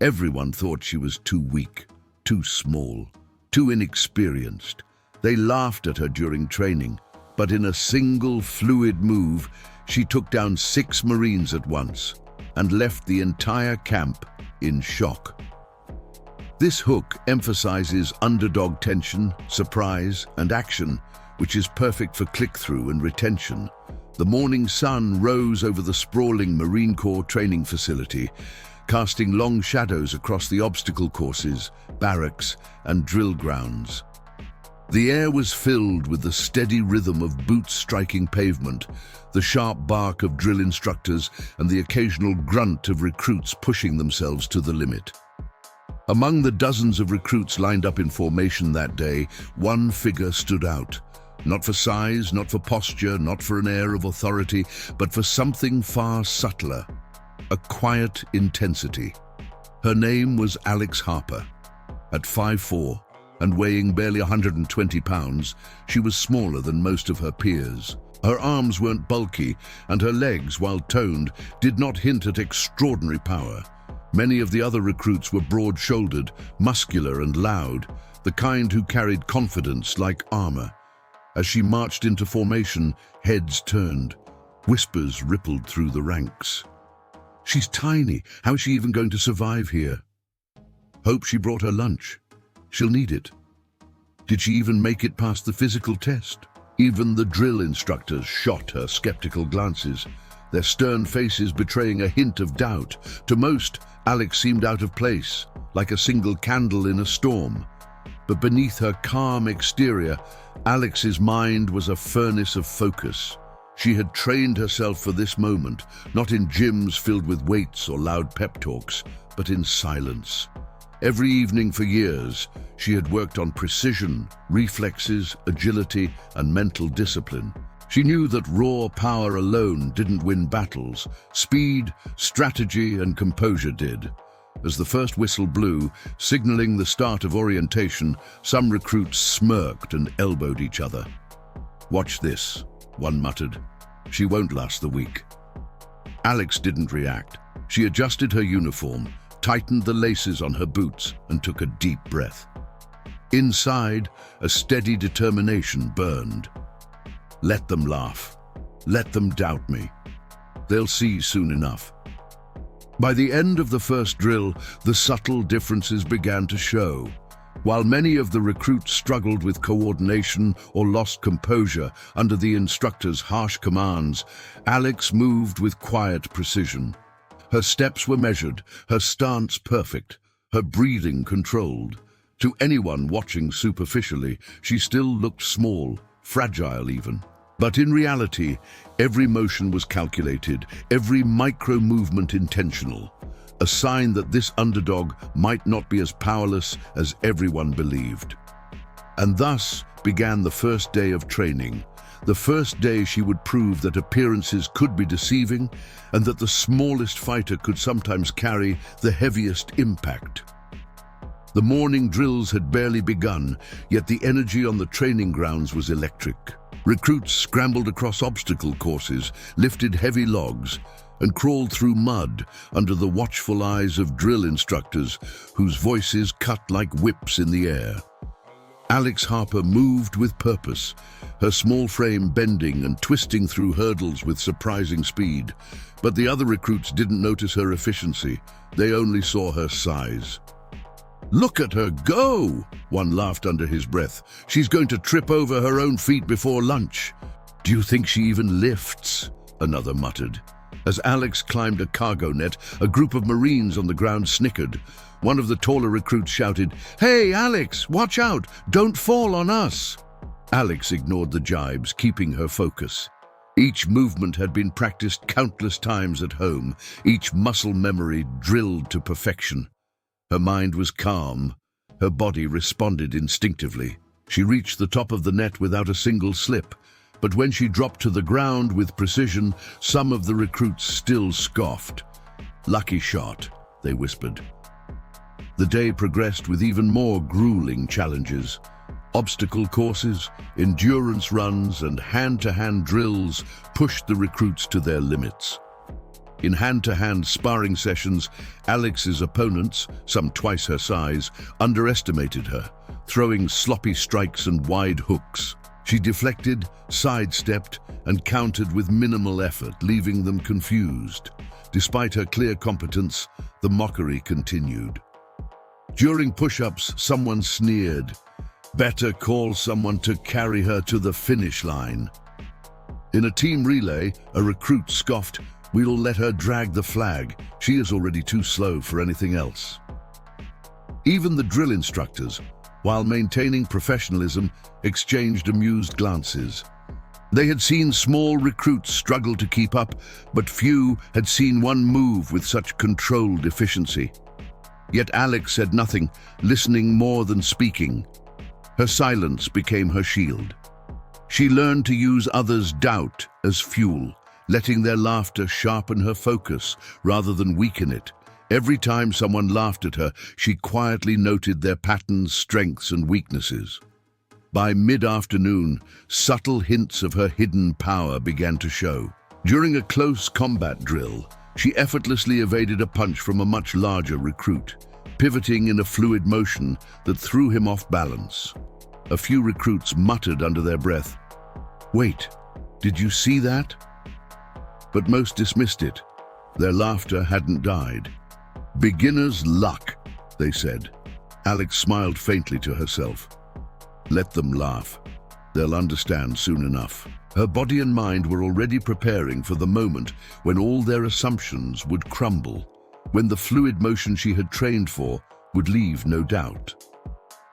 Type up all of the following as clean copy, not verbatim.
Everyone thought she was too weak, too small, too inexperienced. They laughed at her during training, but in a single fluid move, she took down 6 Marines at once and left the entire camp in shock. This hook emphasizes underdog tension, surprise, and action, which is perfect for click-through and retention. The morning sun rose over the sprawling Marine Corps training facility, casting long shadows across the obstacle courses, barracks, and drill grounds. The air was filled with the steady rhythm of boots striking pavement, the sharp bark of drill instructors, and the occasional grunt of recruits pushing themselves to the limit. Among the dozens of recruits lined up in formation that day, one figure stood out. Not for size, not for posture, not for an air of authority, but for something far subtler, a quiet intensity. Her name was Alex Harper. At 5'4", and weighing barely 120 pounds, she was smaller than most of her peers. Her arms weren't bulky, and her legs, while toned, did not hint at extraordinary power. Many of the other recruits were broad-shouldered, muscular and loud, the kind who carried confidence like armor. As she marched into formation, heads turned. Whispers rippled through the ranks. "She's tiny. How is she even going to survive here?" "Hope she brought her lunch. She'll need it." "Did she even make it past the physical test?" Even the drill instructors shot her skeptical glances, their stern faces betraying a hint of doubt. To most, Alex seemed out of place, like a single candle in a storm. But beneath her calm exterior, Alex's mind was a furnace of focus. She had trained herself for this moment, not in gyms filled with weights or loud pep talks, but in silence. Every evening for years, she had worked on precision, reflexes, agility, and mental discipline. She knew that raw power alone didn't win battles. Speed, strategy, and composure did. As the first whistle blew, signaling the start of orientation, some recruits smirked and elbowed each other. "Watch this," one muttered. "She won't last the week." Alex didn't react. She adjusted her uniform, tightened the laces on her boots, and took a deep breath. Inside, a steady determination burned. Let them laugh. Let them doubt me. They'll see soon enough. By the end of the first drill, the subtle differences began to show. While many of the recruits struggled with coordination or lost composure under the instructor's harsh commands, Alex moved with quiet precision. Her steps were measured, her stance perfect, her breathing controlled. To anyone watching superficially, she still looked small, fragile even. But in reality, every motion was calculated, every micro-movement intentional, a sign that this underdog might not be as powerless as everyone believed. And thus began the first day of training, the first day she would prove that appearances could be deceiving and that the smallest fighter could sometimes carry the heaviest impact. The morning drills had barely begun, yet the energy on the training grounds was electric. Recruits scrambled across obstacle courses, lifted heavy logs, and crawled through mud under the watchful eyes of drill instructors whose voices cut like whips in the air. Alex Harper moved with purpose, her small frame bending and twisting through hurdles with surprising speed. But the other recruits didn't notice her efficiency. They only saw her size. "Look at her go!" one laughed under his breath. "She's going to trip over her own feet before lunch." "Do you think she even lifts?" another muttered. As Alex climbed a cargo net, a group of Marines on the ground snickered. One of the taller recruits shouted, "Hey, Alex, watch out! Don't fall on us!" Alex ignored the jibes, keeping her focus. Each movement had been practiced countless times at home, each muscle memory drilled to perfection. Her mind was calm. Her body responded instinctively. She reached the top of the net without a single slip, but when she dropped to the ground with precision, some of the recruits still scoffed. "Lucky shot," they whispered. The day progressed with even more grueling challenges. Obstacle courses, endurance runs, and hand-to-hand drills pushed the recruits to their limits. In hand-to-hand sparring sessions, Alex's opponents, some twice her size, underestimated her, throwing sloppy strikes and wide hooks. She deflected, sidestepped, and countered with minimal effort, leaving them confused. Despite her clear competence, the mockery continued. During push-ups, someone sneered, "Better call someone to carry her to the finish line." In a team relay, a recruit scoffed, "We'll let her drag the flag. She is already too slow for anything else." Even the drill instructors, while maintaining professionalism, exchanged amused glances. They had seen small recruits struggle to keep up, but few had seen one move with such controlled efficiency. Yet Alex said nothing, listening more than speaking. Her silence became her shield. She learned to use others' doubt as fuel, letting their laughter sharpen her focus rather than weaken it. Every time someone laughed at her, she quietly noted their patterns, strengths, and weaknesses. By mid-afternoon, subtle hints of her hidden power began to show. During a close combat drill, she effortlessly evaded a punch from a much larger recruit, pivoting in a fluid motion that threw him off balance. A few recruits muttered under their breath, "Wait, did you see that?" But most dismissed it. Their laughter hadn't died. "Beginner's luck," they said. Alex smiled faintly to herself. Let them laugh. They'll understand soon enough. Her body and mind were already preparing for the moment when all their assumptions would crumble, when the fluid motion she had trained for would leave no doubt.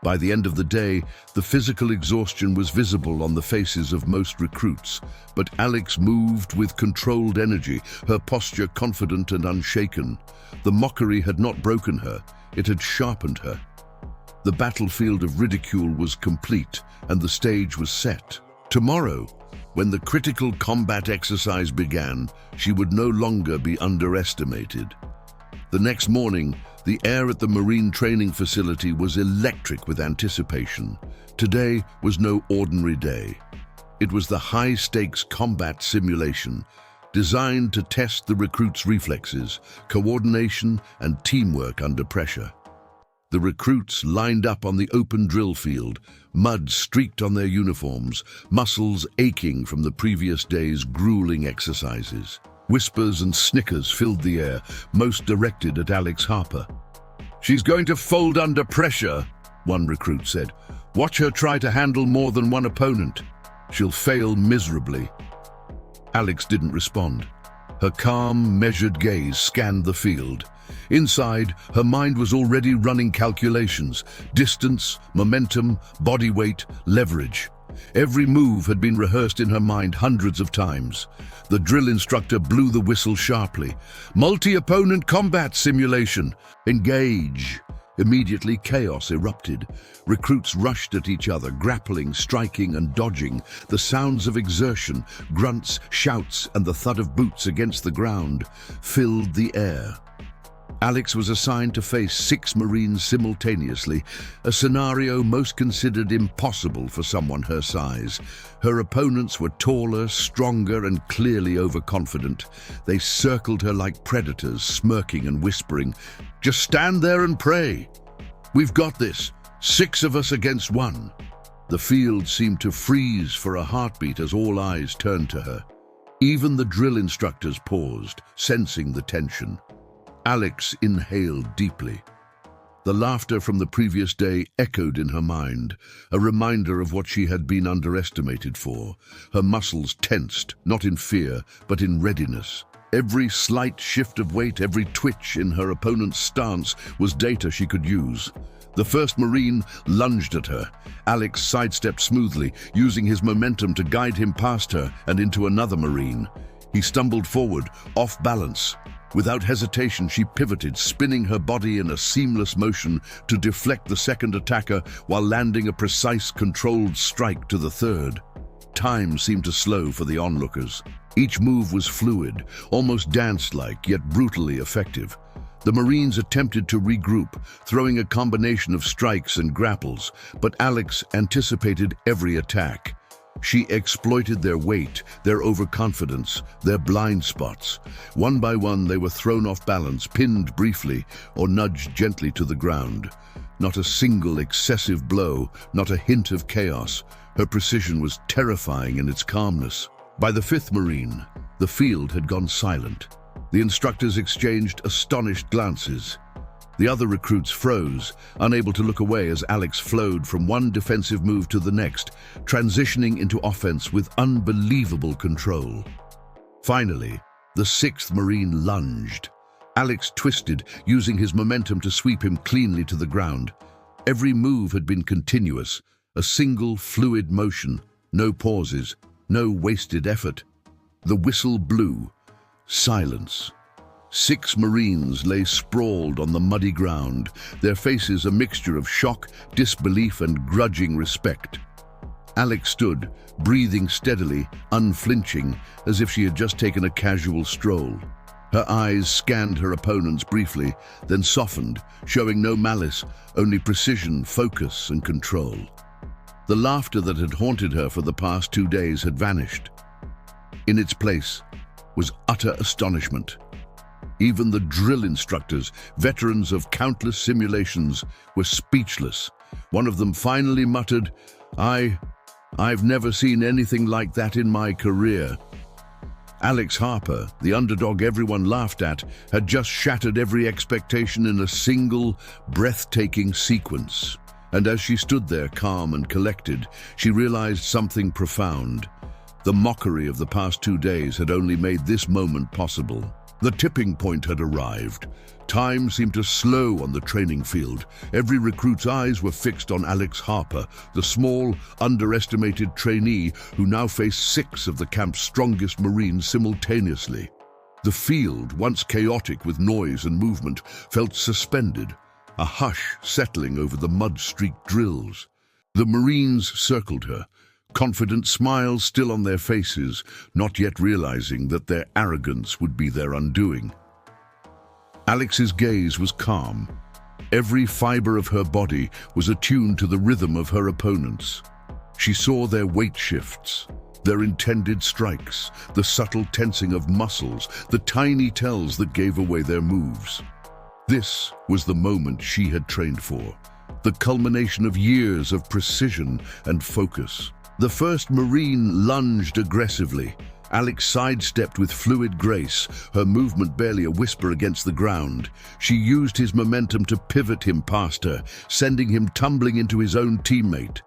By the end of the day, the physical exhaustion was visible on the faces of most recruits, but Alex moved with controlled energy, her posture confident and unshaken. The mockery had not broken her, it had sharpened her. The battlefield of ridicule was complete, and the stage was set. Tomorrow, when the critical combat exercise began, she would no longer be underestimated. The next morning, the air at the Marine training facility was electric with anticipation. Today was no ordinary day. It was the high-stakes combat simulation, designed to test the recruits' reflexes, coordination, and teamwork under pressure. The recruits lined up on the open drill field, mud streaked on their uniforms, muscles aching from the previous day's grueling exercises. Whispers and snickers filled the air, most directed at Alex Harper. "She's going to fold under pressure," one recruit said. "Watch her try to handle more than one opponent. She'll fail miserably." Alex didn't respond. Her calm, measured gaze scanned the field. Inside, her mind was already running calculations: distance, momentum, body weight, leverage. Every move had been rehearsed in her mind hundreds of times. The drill instructor blew the whistle sharply. "Multi-opponent combat simulation. Engage." Immediately, chaos erupted. Recruits rushed at each other, grappling, striking, and dodging. The sounds of exertion, grunts, shouts, and the thud of boots against the ground filled the air. Alex was assigned to face 6 Marines simultaneously, a scenario most considered impossible for someone her size. Her opponents were taller, stronger, and clearly overconfident. They circled her like predators, smirking and whispering, "Just stand there and pray. We've got this. 6 of us against 1." The field seemed to freeze for a heartbeat as all eyes turned to her. Even the drill instructors paused, sensing the tension. Alex inhaled deeply. The laughter from the previous day echoed in her mind, a reminder of what she had been underestimated for. Her muscles tensed, not in fear, but in readiness. Every slight shift of weight, every twitch in her opponent's stance was data she could use. The first Marine lunged at her. Alex sidestepped smoothly, using his momentum to guide him past her and into another Marine. He stumbled forward, off balance. Without hesitation, she pivoted, spinning her body in a seamless motion to deflect the second attacker while landing a precise, controlled strike to the third. Time seemed to slow for the onlookers. Each move was fluid, almost dance-like, yet brutally effective. The Marines attempted to regroup, throwing a combination of strikes and grapples, but Alex anticipated every attack. She exploited their weight, their overconfidence, their blind spots. One by one, they were thrown off balance, pinned briefly, or nudged gently to the ground. Not a single excessive blow, not a hint of chaos. Her precision was terrifying in its calmness. By the fifth Marine, the field had gone silent. The instructors exchanged astonished glances. The other recruits froze, unable to look away as Alex flowed from one defensive move to the next, transitioning into offense with unbelievable control. Finally, the sixth Marine lunged. Alex twisted, using his momentum to sweep him cleanly to the ground. Every move had been continuous, a single fluid motion, no pauses, no wasted effort. The whistle blew. Silence. 6 Marines lay sprawled on the muddy ground, their faces a mixture of shock, disbelief, and grudging respect. Alex stood, breathing steadily, unflinching, as if she had just taken a casual stroll. Her eyes scanned her opponents briefly, then softened, showing no malice, only precision, focus, and control. The laughter that had haunted her for the past 2 days had vanished. In its place was utter astonishment. Even the drill instructors, veterans of countless simulations, were speechless. One of them finally muttered, I've never seen anything like that in my career." Alex Harper, the underdog everyone laughed at, had just shattered every expectation in a single, breathtaking sequence. And as she stood there, calm and collected, she realized something profound. The mockery of the past 2 days had only made this moment possible. The tipping point had arrived. Time seemed to slow on the training field. Every recruit's eyes were fixed on Alex Harper, the small, underestimated trainee who now faced 6 of the camp's strongest Marines simultaneously. The field, once chaotic with noise and movement, felt suspended, a hush settling over the mud-streaked drills. The Marines circled her, confident smiles still on their faces, not yet realizing that their arrogance would be their undoing. Alex's gaze was calm. Every fiber of her body was attuned to the rhythm of her opponents. She saw their weight shifts, their intended strikes, the subtle tensing of muscles, the tiny tells that gave away their moves. This was the moment she had trained for, the culmination of years of precision and focus. The first Marine lunged aggressively. Alex sidestepped with fluid grace, her movement barely a whisper against the ground. She used his momentum to pivot him past her, sending him tumbling into his own teammate.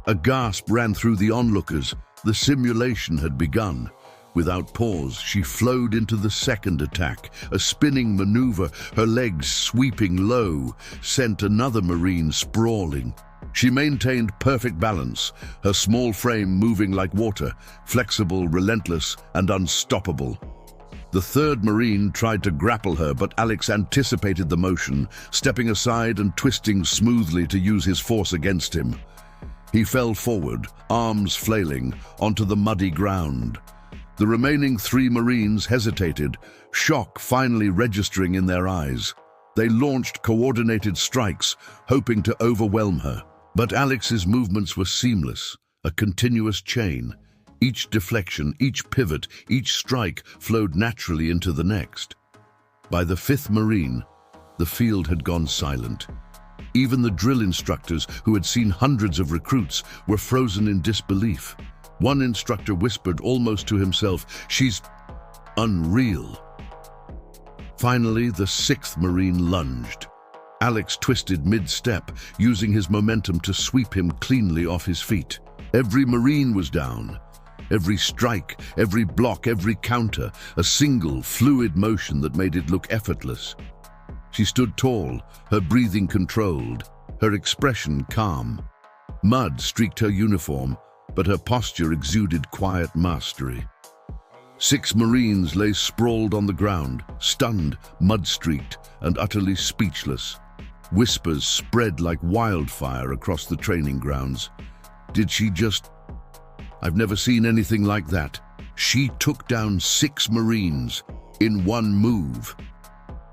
A gasp ran through the onlookers. The simulation had begun. Without pause, she flowed into the second attack. A spinning maneuver, her legs sweeping low, sent another Marine sprawling. She maintained perfect balance, her small frame moving like water, flexible, relentless, and unstoppable. The third Marine tried to grapple her, but Alex anticipated the motion, stepping aside and twisting smoothly to use his force against him. He fell forward, arms flailing, onto the muddy ground. The remaining 3 Marines hesitated, shock finally registering in their eyes. They launched coordinated strikes, hoping to overwhelm her. But Alex's movements were seamless, a continuous chain. Each deflection, each pivot, each strike flowed naturally into the next. By the 5th Marine, the field had gone silent. Even the drill instructors, who had seen hundreds of recruits, were frozen in disbelief. One instructor whispered almost to himself, "She's unreal." Finally, the 6th Marine lunged. Alex twisted mid-step, using his momentum to sweep him cleanly off his feet. Every Marine was down. Every strike, every block, every counter, a single, fluid motion that made it look effortless. She stood tall, her breathing controlled, her expression calm. Mud streaked her uniform, but her posture exuded quiet mastery. 6 Marines lay sprawled on the ground, stunned, mud-streaked, and utterly speechless. Whispers spread like wildfire across the training grounds. Did she just... I've never seen anything like that. She took down 6 Marines in one move.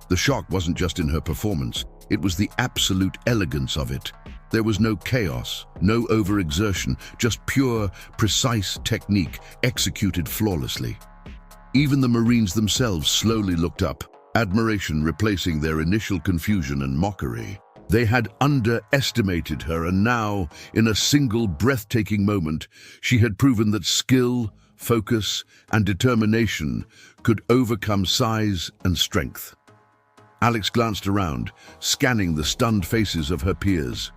The shock wasn't just in her performance, it was the absolute elegance of it. There was no chaos, no overexertion, just pure, precise technique executed flawlessly. Even the Marines themselves slowly looked up, admiration replacing their initial confusion and mockery. They had underestimated her, and now, in a single breathtaking moment, she had proven that skill, focus, and determination could overcome size and strength. Alex glanced around, scanning the stunned faces of her peers.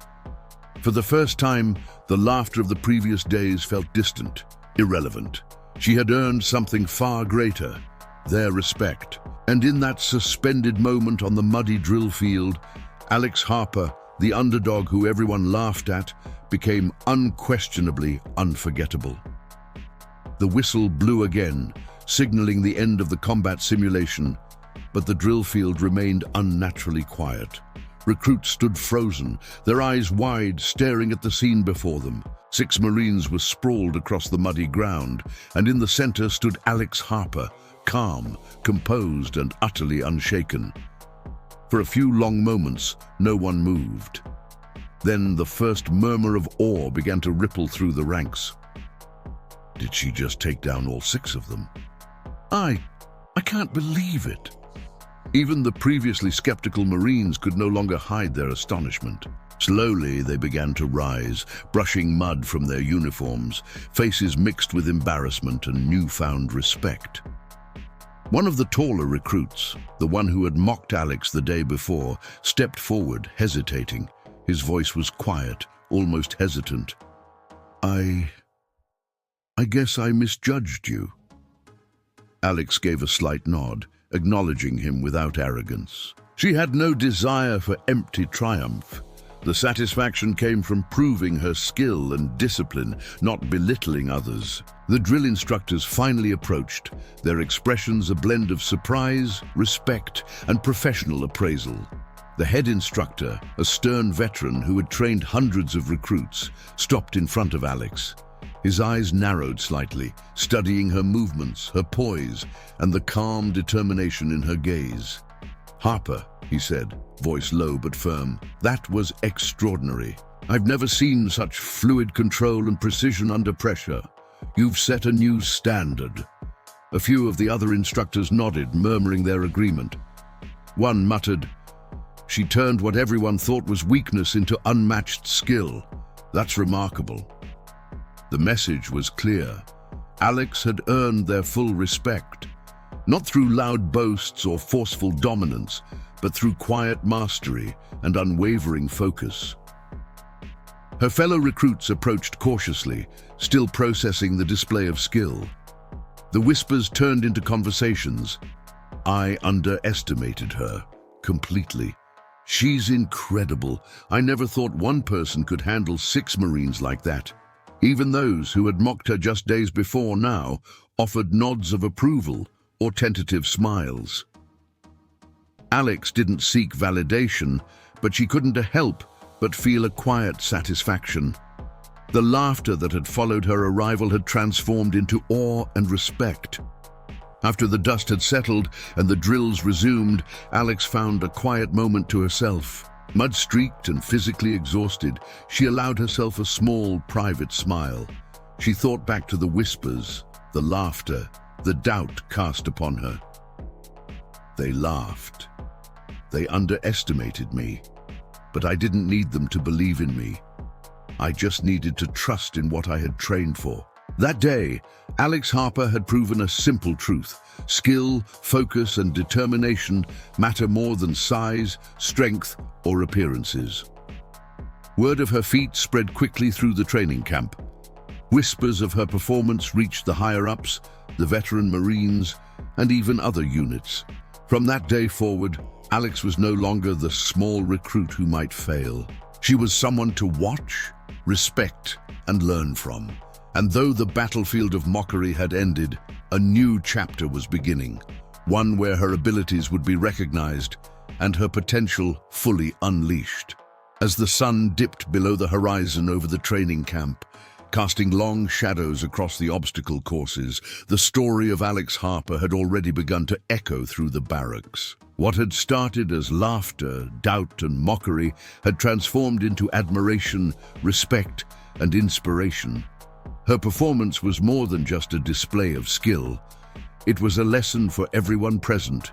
For the first time, the laughter of the previous days felt distant, irrelevant. She had earned something far greater, their respect. And in that suspended moment on the muddy drill field, Alex Harper, the underdog who everyone laughed at, became unquestionably unforgettable. The whistle blew again, signaling the end of the combat simulation, but the drill field remained unnaturally quiet. Recruits stood frozen, their eyes wide, staring at the scene before them. 6 Marines were sprawled across the muddy ground, and in the center stood Alex Harper, calm, composed, and utterly unshaken. For a few long moments, no one moved. Then the first murmur of awe began to ripple through the ranks. Did she just take down all 6 of them? I can't believe it. Even the previously skeptical Marines could no longer hide their astonishment. Slowly, they began to rise, brushing mud from their uniforms, faces mixed with embarrassment and newfound respect. One of the taller recruits, the one who had mocked Alex the day before, stepped forward, hesitating. His voice was quiet, almost hesitant. I guess I misjudged you." Alex gave a slight nod, acknowledging him without arrogance. She had no desire for empty triumph. The satisfaction came from proving her skill and discipline, not belittling others. The drill instructors finally approached, their expressions a blend of surprise, respect, and professional appraisal. The head instructor, a stern veteran who had trained hundreds of recruits, stopped in front of Alex. His eyes narrowed slightly, studying her movements, her poise, and the calm determination in her gaze. "Harper," he said, voice low but firm, "that was extraordinary. I've never seen such fluid control and precision under pressure. You've set a new standard." A few of the other instructors nodded, murmuring their agreement. One muttered, "She turned what everyone thought was weakness into unmatched skill. That's remarkable." The message was clear. Alex had earned their full respect, not through loud boasts or forceful dominance, but through quiet mastery and unwavering focus. Her fellow recruits approached cautiously, still processing the display of skill. The whispers turned into conversations. "I underestimated her completely. She's incredible. I never thought one person could handle 6 Marines like that." Even those who had mocked her just days before now offered nods of approval or tentative smiles. Alex didn't seek validation, but she couldn't help but feel a quiet satisfaction. The laughter that had followed her arrival had transformed into awe and respect. After the dust had settled and the drills resumed, Alex found a quiet moment to herself. Mud-streaked and physically exhausted, she allowed herself a small, private smile. She thought back to the whispers, the laughter, the doubt cast upon her. They laughed. They underestimated me, but I didn't need them to believe in me. I just needed to trust in what I had trained for. That day, Alex Harper had proven a simple truth. Skill, focus, and determination matter more than size, strength, or appearances. Word of her feat spread quickly through the training camp. Whispers of her performance reached the higher-ups, the veteran Marines, and even other units. From that day forward, Alex was no longer the small recruit who might fail. She was someone to watch, respect, and learn from. And though the battlefield of mockery had ended, a new chapter was beginning, one where her abilities would be recognized and her potential fully unleashed. As the sun dipped below the horizon over the training camp, casting long shadows across the obstacle courses. The story of Alex Harper had already begun to echo through the barracks. What had started as laughter, doubt, and mockery had transformed into admiration, respect, and inspiration. Her performance was more than just a display of skill. It was a lesson for everyone present.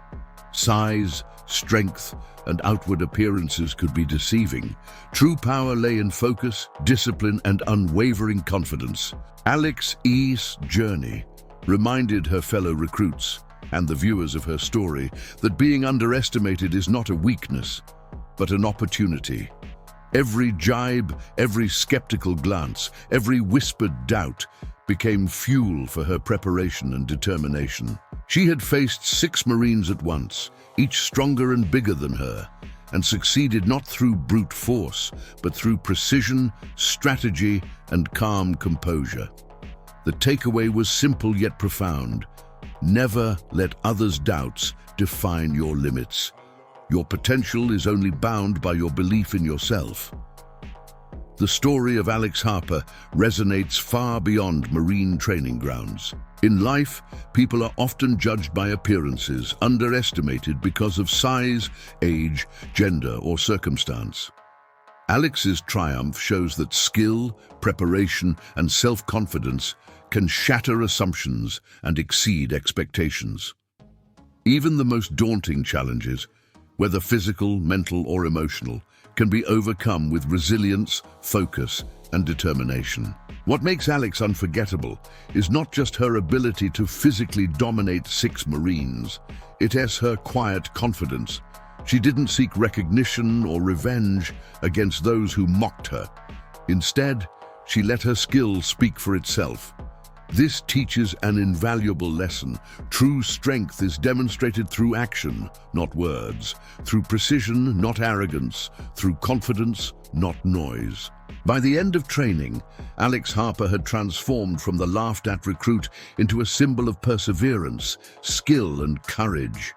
Size, strength, and outward appearances could be deceiving. True power lay in focus, discipline, and unwavering confidence. Alex's journey reminded her fellow recruits and the viewers of her story that being underestimated is not a weakness, but an opportunity. Every jibe, every skeptical glance, every whispered doubt became fuel for her preparation and determination. She had faced 6 Marines at once, each stronger and bigger than her, and succeeded not through brute force, but through precision, strategy, and calm composure. The takeaway was simple yet profound. Never let others' doubts define your limits. Your potential is only bound by your belief in yourself. The story of Alex Harper resonates far beyond Marine training grounds. In life, people are often judged by appearances, underestimated because of size, age, gender, or circumstance. Alex's triumph shows that skill, preparation, and self-confidence can shatter assumptions and exceed expectations. Even the most daunting challenges, whether physical, mental, or emotional, can be overcome with resilience, focus, and determination. What makes Alex unforgettable is not just her ability to physically dominate 6 Marines, it is her quiet confidence. She didn't seek recognition or revenge against those who mocked her. Instead, she let her skill speak for itself. This teaches an invaluable lesson. True strength is demonstrated through action, not words, through precision, not arrogance, through confidence, not noise. By the end of training, Alex Harper had transformed from the laughed-at recruit into a symbol of perseverance, skill, and courage.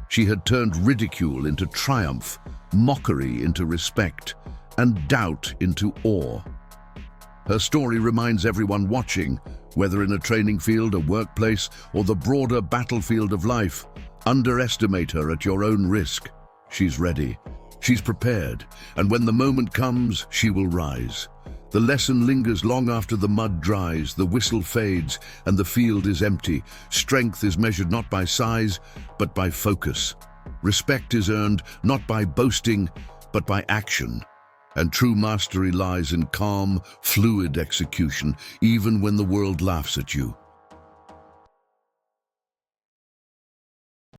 She had turned ridicule into triumph, mockery into respect, and doubt into awe. Her story reminds everyone watching, whether in a training field, a workplace, or the broader battlefield of life, underestimate her at your own risk. She's ready. She's prepared, and when the moment comes, she will rise. The lesson lingers long after the mud dries, the whistle fades, and the field is empty. Strength is measured not by size, but by focus. Respect is earned not by boasting, but by action. And true mastery lies in calm, fluid execution, even when the world laughs at you.